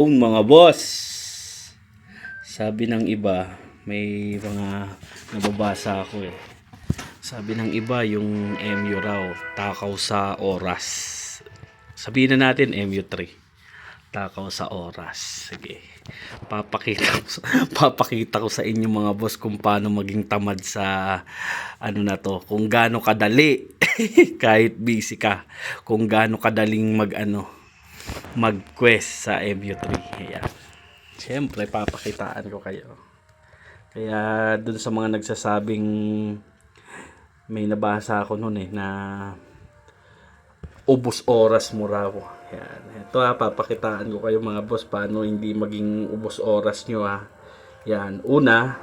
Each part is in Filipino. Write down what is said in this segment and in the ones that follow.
Mga boss, sabi ng iba, may mga nababasa ako eh. Sabi ng iba, yung MU raw, takaw sa oras. Sabihin na natin MU3, takaw sa oras. Sige, papakita ko sa inyo mga boss kung paano maging tamad sa ano na to. Kung gaano kadali, kahit busy ka, kung gaano kadaling mag-quest sa MU3. Ayan. Siyempre, papakitaan ko kayo. Kaya dun sa mga nagsasabing may nabasa ako noon na ubos oras mo raw. Ayan. Ito papakitaan ko kayo mga boss paano hindi maging ubos oras nyo Yan. Una,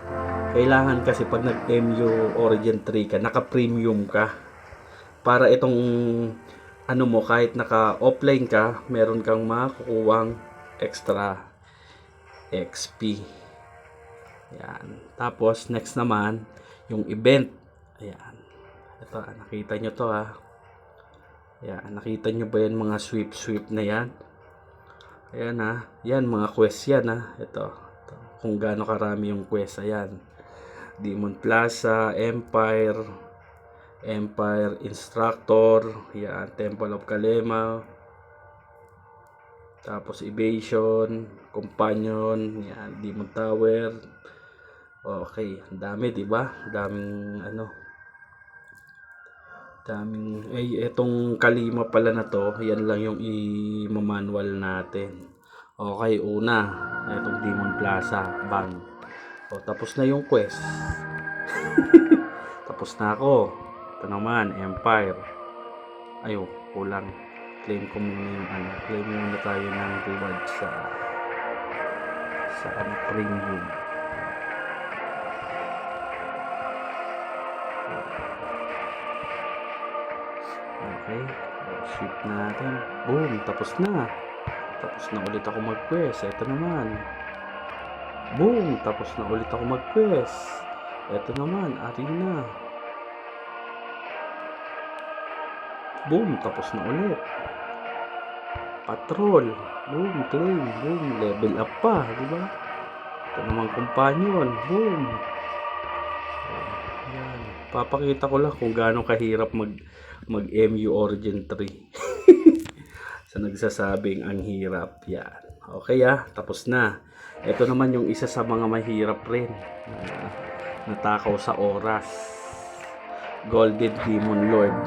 kailangan kasi pag nag-MU Origin 3 ka, naka-premium ka. Para itong mo, kahit naka-offline ka, meron kang makukuhang extra XP. Yan. Tapos, next naman, yung event. Ayan. Ito, nakita nyo to Ayan. Nakita nyo ba yan mga sweep na yan? Ayan Yan, mga quest yan Ito. Kung gaano karami yung quest. Ayan. Demon Plaza, Empire Instructor, yan, Temple of Kalema, tapos Evasion, Companion, yan, Demon Tower. Okay, ang dami, di ba? Daming etong Kalima pala na to, yan lang yung i-manual natin. Okay, una, etong Demon Plaza, bang. Tapos na yung quest. Tapos na ako. Ito naman, Empire. Ayo, kulang. Claim ko muna yung claim muna tayo ng reward sa premium. Okay. Ship natin. Boom, tapos na. Tapos na ulit ako mag-quest. Ito naman. Boom, tapos na ulit ako mag-quest. Ito naman, arena. Boom, tapos na ulit. Patrol. Boom, claim. Boom, level up pa, di ba? Ito naman companion. Boom. Yan. Papakita ko lang kung gaano kahirap mag-MU Origin 3. Sa nagsasabing ang hirap. Yan. Okay tapos na. Ito naman yung isa sa mga mahirap rin. Natakaw sa oras. Golden Demon Lord.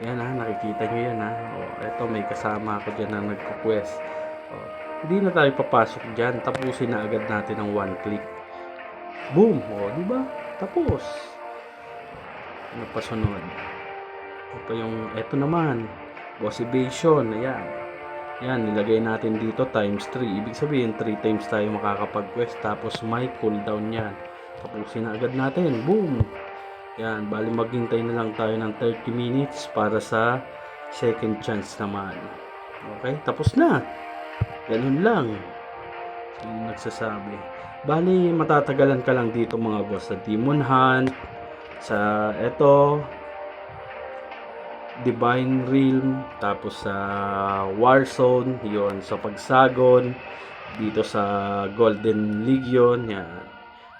Yan nakikita nyo yan ito may kasama ako dyan na nagko-quest. Hindi na tayo papasok dyan, tapusin na agad natin ng one click. Boom, diba? Tapos ano pa sunod? Ito naman Boss Evasion. Yan, nilagay natin dito times 3, ibig sabihin 3 times tayo makakapag-quest. Tapos may cooldown yan, tapusin na agad natin. Boom. Yan, bali maghintay na lang tayo ng 30 minutes para sa second chance naman. Okay, tapos na. Ganun lang. Yung nagsasabi. Bali, matatagalan ka lang dito mga boss sa Demon Hunt, sa Divine Realm, tapos sa Warzone, yon sa Pagsagon, dito sa Golden Legion, yan.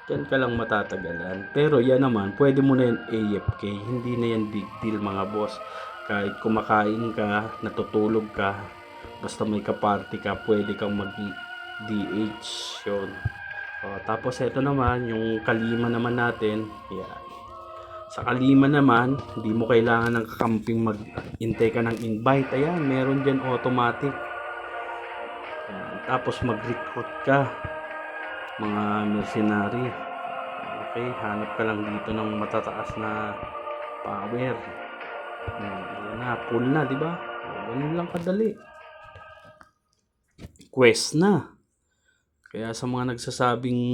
Diyan ka lang matatagalan. Pero yan naman, pwede mo na yan AFK. Hindi na yan big deal mga boss. Kahit kumakain ka, natutulog ka, basta may kaparty ka, pwede kang mag-DH. Yun. Tapos ito naman, yung Kalima naman natin. Yan. Sa Kalima naman, hindi mo kailangan ng kakamping mag-intay ka ng invite. Ayan, meron dyan automatic. Yan. Tapos mag-recruit ka. Mga mercenary. Okay, hanap ka lang dito ng matataas na power. Yan full na, di ba? Ganun lang kadali. Quest na. Kaya sa mga nagsasabing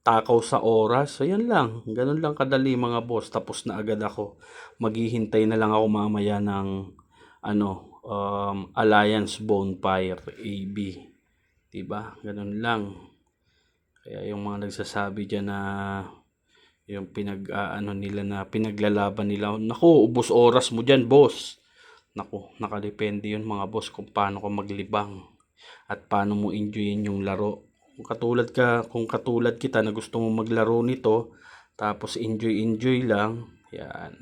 takaw sa oras, so yan lang. Ganun lang kadali mga boss. Tapos na agad ako. Maghihintay na lang ako mamaya ng Alliance Bonfire AB. Diba? Ganun lang. Kaya yung mga nagsasabi dyan na yung nila na pinaglalaban nila, naku, ubos oras mo dyan boss. Naku, nakadepende yun mga boss kung paano ka maglibang. at paano mo enjoyin yung laro. Kung katulad kita na gusto mo maglaro nito, tapos enjoy lang, yan.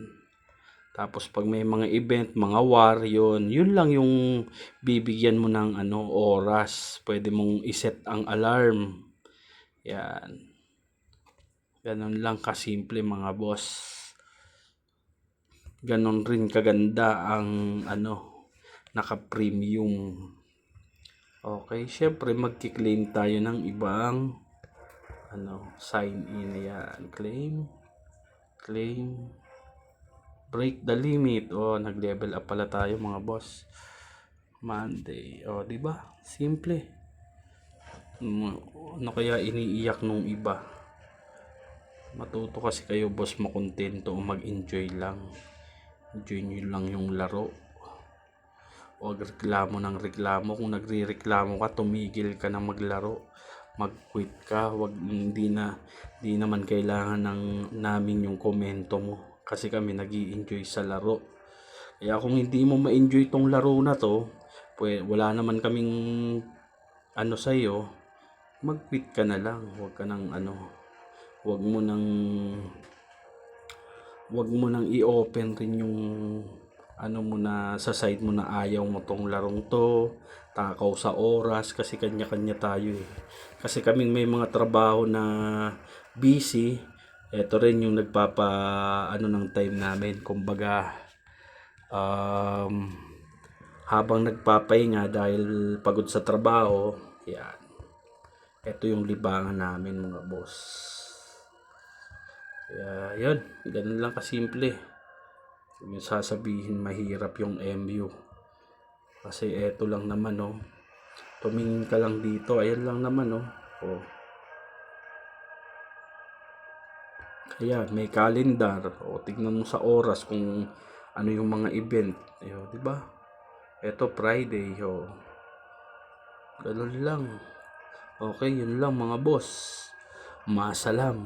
Tapos pag may mga event, mga war, yun lang yung bibigyan mo ng oras. Pwede mong iset ang alarm. Yan. Ganun lang kasimple mga boss. Ganun rin kaganda ang naka-premium. Okay, syempre magki-claim tayo ng ibang sign in. Yan, claim, break the limit. Nag-level up pala tayo mga boss. Monday. Di ba? Simple. Ano kaya iniiyak nung iba? Matuto kasi kayo boss makontento o mag-enjoy lang. Enjoy nyo lang yung laro. Huwag reklamo ng reklamo. Kung nagre-reklamo ka, tumigil ka na maglaro. Mag-quit ka. Hindi naman kailangan namin yung komento mo. Kasi kami nag-i-enjoy sa laro. Kaya kung hindi mo ma-enjoy tong laro na to, pues wala naman kaming sa'yo, mag-quit ka na lang. Huwag mo nang i-open rin yung mo na sa side mo na ayaw mo tong larong to, takaw sa oras, kasi kanya-kanya tayo eh. Kasi kaming may mga trabaho na busy, eto rin yung nagpapa ng time namin. Kumbaga habang nagpapahinga dahil pagod sa trabaho, yan. Ito yung libangan namin mga boss. Kaya yun, ganun lang kasimple. Yung sasabihin mahirap yung MU. Kasi eto lang naman tumingin ka lang dito, ayan lang naman Kaya may calendar, tignan mo sa oras kung ano yung mga event. Di ba? Eto Friday, ganun lang. Okay, yun lang mga boss. Maasalam.